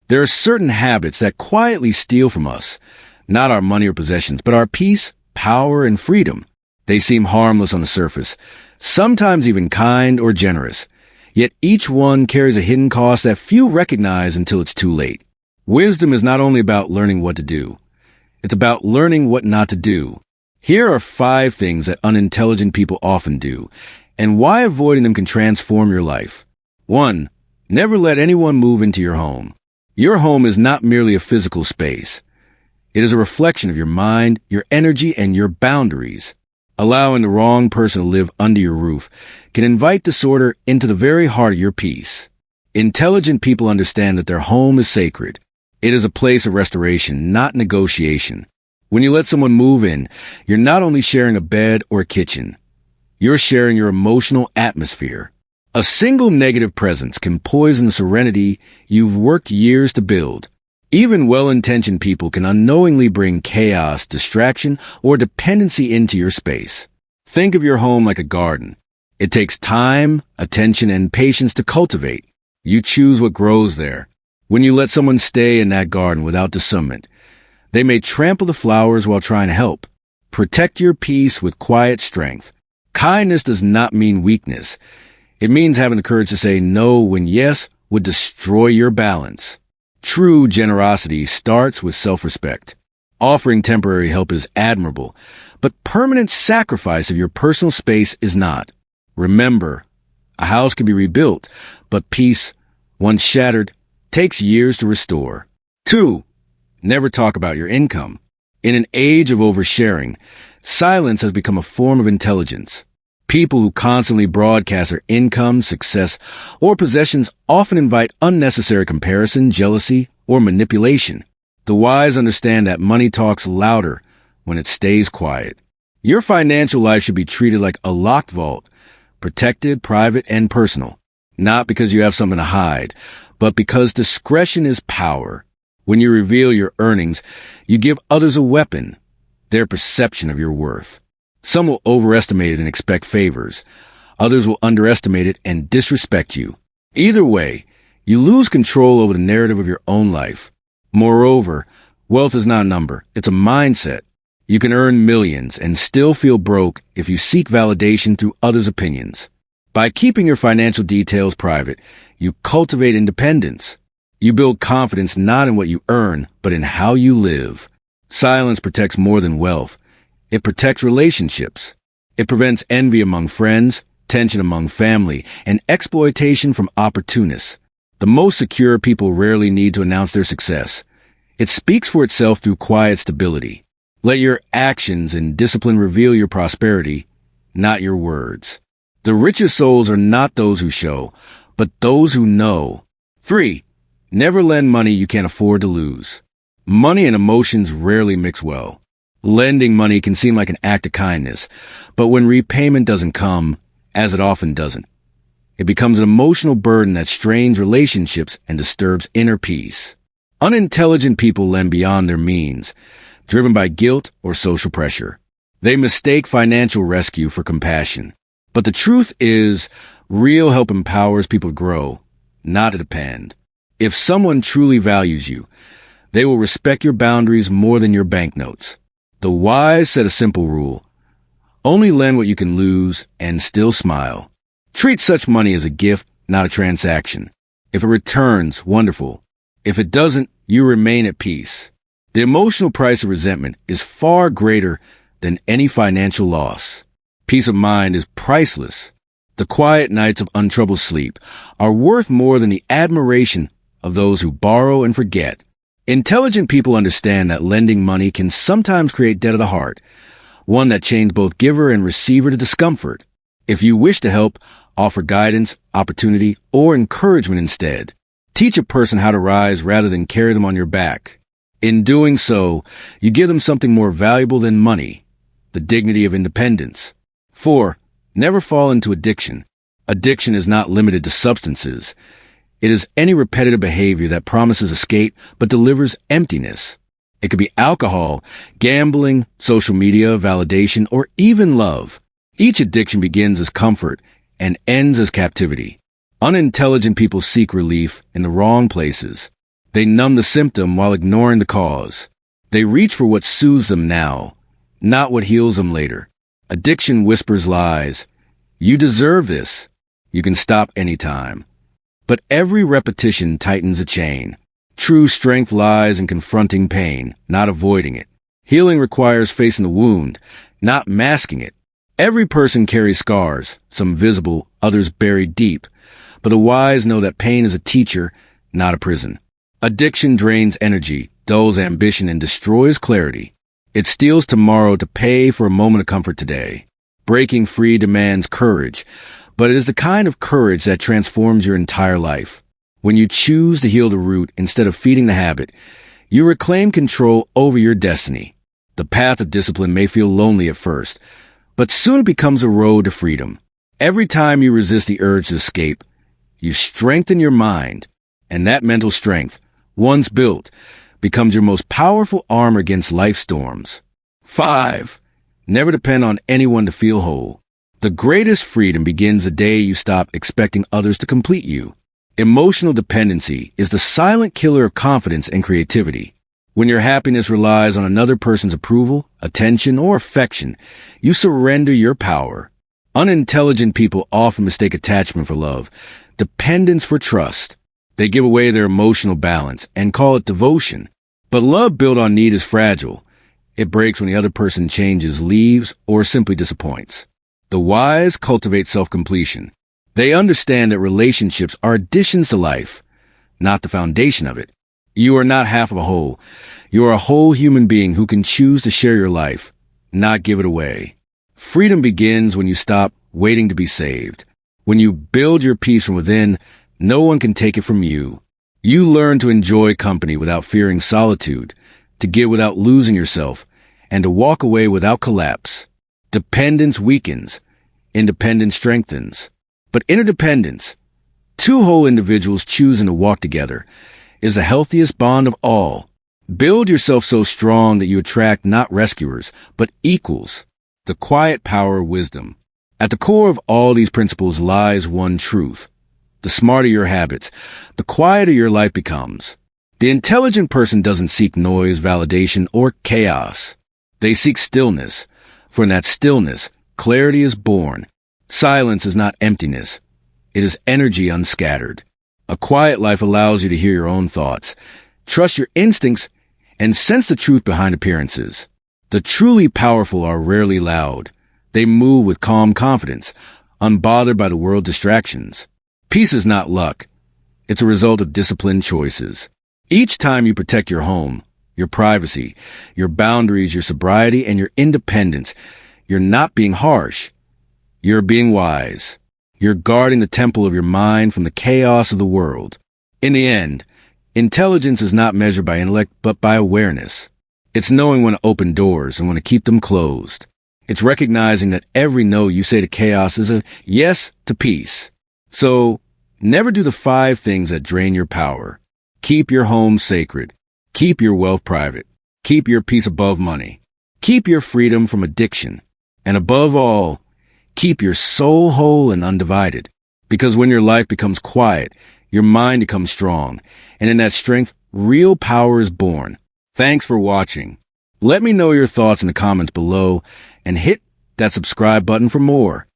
There are certain habits that quietly steal from us, not our money or possessions, but our peace, power, and freedom. They seem harmless on the surface, sometimes even kind or generous. Yet each one carries a hidden cost that few recognize until it's too late. Wisdom is not only about learning what to do, it's about learning what not to do. Here are 5 things that unintelligent people often do, and why avoiding them can transform your life. 1. Never let anyone move into your home. Your home is not merely a physical space. It is a reflection of your mind, your energy, and your boundaries. Allowing the wrong person to live under your roof can invite disorder into the very heart of your peace. Intelligent people understand that their home is sacred. It is a place of restoration, not negotiation. When you let someone move in, you're not only sharing a bed or a kitchen, you're sharing your emotional atmosphere. A single negative presence can poison the serenity you've worked years to build. Even well-intentioned people can unknowingly bring chaos, distraction, or dependency into your space. Think of your home like a garden. It takes time, attention, and patience to cultivate. You choose what grows there. When you let someone stay in that garden without discernment, they may trample the flowers while trying to help. Protect your peace with quiet strength. Kindness does not mean weakness. It means having the courage to say no when yes would destroy your balance. True generosity starts with self-respect. Offering temporary help is admirable, but permanent sacrifice of your personal space is not. Remember, a house can be rebuilt, but peace, once shattered, takes years to restore. 2. Never talk about your income. In an age of oversharing, silence has become a form of intelligence. People who constantly broadcast their income, success, or possessions often invite unnecessary comparison, jealousy, or manipulation. The wise understand that money talks louder when it stays quiet. Your financial life should be treated like a locked vault, protected, private, and personal. Not because you have something to hide, but because discretion is power. When you reveal your earnings, you give others a weapon, their perception of your worth. Some will overestimate it and expect favors. Others will underestimate it and disrespect you. Either way, you lose control over the narrative of your own life. Moreover, wealth is not a number. It's a mindset. You can earn millions and still feel broke if you seek validation through others' opinions. By keeping your financial details private, you cultivate independence. You build confidence not in what you earn, but in how you live. Silence protects more than wealth. It protects relationships. It prevents envy among friends, tension among family, and exploitation from opportunists. The most secure people rarely need to announce their success. It speaks for itself through quiet stability. Let your actions and discipline reveal your prosperity, not your words. The richest souls are not those who show, but those who know. 3. Never lend money you can't afford to lose. Money and emotions rarely mix well. Lending money can seem like an act of kindness, but when repayment doesn't come, as it often doesn't, it becomes an emotional burden that strains relationships and disturbs inner peace. Unintelligent people lend beyond their means, driven by guilt or social pressure. They mistake financial rescue for compassion. But the truth is, real help empowers people to grow, not to depend. If someone truly values you, they will respect your boundaries more than your banknotes. The wise set a simple rule: only lend what you can lose and still smile. Treat such money as a gift, not a transaction. If it returns, wonderful. If it doesn't, you remain at peace. The emotional price of resentment is far greater than any financial loss. Peace of mind is priceless. The quiet nights of untroubled sleep are worth more than the admiration of those who borrow and forget. Intelligent people understand that lending money can sometimes create debt of the heart, one that chains both giver and receiver to discomfort. If you wish to help, offer guidance, opportunity, or encouragement instead. Teach a person how to rise rather than carry them on your back. In doing so, you give them something more valuable than money, the dignity of independence. 4. Never fall into addiction. Addiction is not limited to substances. It is any repetitive behavior that promises escape but delivers emptiness. It could be alcohol, gambling, social media, validation, or even love. Each addiction begins as comfort and ends as captivity. Unintelligent people seek relief in the wrong places. They numb the symptom while ignoring the cause. They reach for what soothes them now, not what heals them later. Addiction whispers lies. You deserve this. You can stop anytime. But every repetition tightens a chain. True strength lies in confronting pain, not avoiding it. Healing requires facing the wound, not masking it. Every person carries scars, some visible, others buried deep. But the wise know that pain is a teacher, not a prison. Addiction drains energy, dulls ambition, and destroys clarity. It steals tomorrow to pay for a moment of comfort today. Breaking free demands courage, but it is the kind of courage that transforms your entire life. When you choose to heal the root instead of feeding the habit, you reclaim control over your destiny. The path of discipline may feel lonely at first, but soon it becomes a road to freedom. Every time you resist the urge to escape, you strengthen your mind, and that mental strength, once built, becomes your most powerful armor against life's storms. 5. Never depend on anyone to feel whole. The greatest freedom begins the day you stop expecting others to complete you. Emotional dependency is the silent killer of confidence and creativity. When your happiness relies on another person's approval, attention, or affection, you surrender your power. Unintelligent people often mistake attachment for love, dependence for trust. They give away their emotional balance and call it devotion. But love built on need is fragile. It breaks when the other person changes, leaves, or simply disappoints. The wise cultivate self-completion. They understand that relationships are additions to life, not the foundation of it. You are not half of a whole. You are a whole human being who can choose to share your life, not give it away. Freedom begins when you stop waiting to be saved. When you build your peace from within, no one can take it from you. You learn to enjoy company without fearing solitude, to give without losing yourself, and to walk away without collapse. Dependence weakens. Independence strengthens. But interdependence, two whole individuals choosing to walk together, is the healthiest bond of all. Build yourself so strong that you attract not rescuers, but equals. The quiet power of wisdom. At the core of all these principles lies one truth. The smarter your habits, the quieter your life becomes. The intelligent person doesn't seek noise, validation, or chaos. They seek stillness, for in that stillness, clarity is born. Silence is not emptiness. It is energy unscattered. A quiet life allows you to hear your own thoughts, trust your instincts, and sense the truth behind appearances. The truly powerful are rarely loud. They move with calm confidence, unbothered by the world's distractions. Peace is not luck. It's a result of disciplined choices. Each time you protect your home, your privacy, your boundaries, your sobriety, and your independence, you're not being harsh. You're being wise. You're guarding the temple of your mind from the chaos of the world. In the end, intelligence is not measured by intellect, but by awareness. It's knowing when to open doors and when to keep them closed. It's recognizing that every no you say to chaos is a yes to peace. So, never do the 5 things that drain your power. Keep your home sacred. Keep your wealth private. Keep your peace above money. Keep your freedom from addiction. And above all, keep your soul whole and undivided. Because when your life becomes quiet, your mind becomes strong. And in that strength, real power is born. Thanks for watching. Let me know your thoughts in the comments below and hit that subscribe button for more.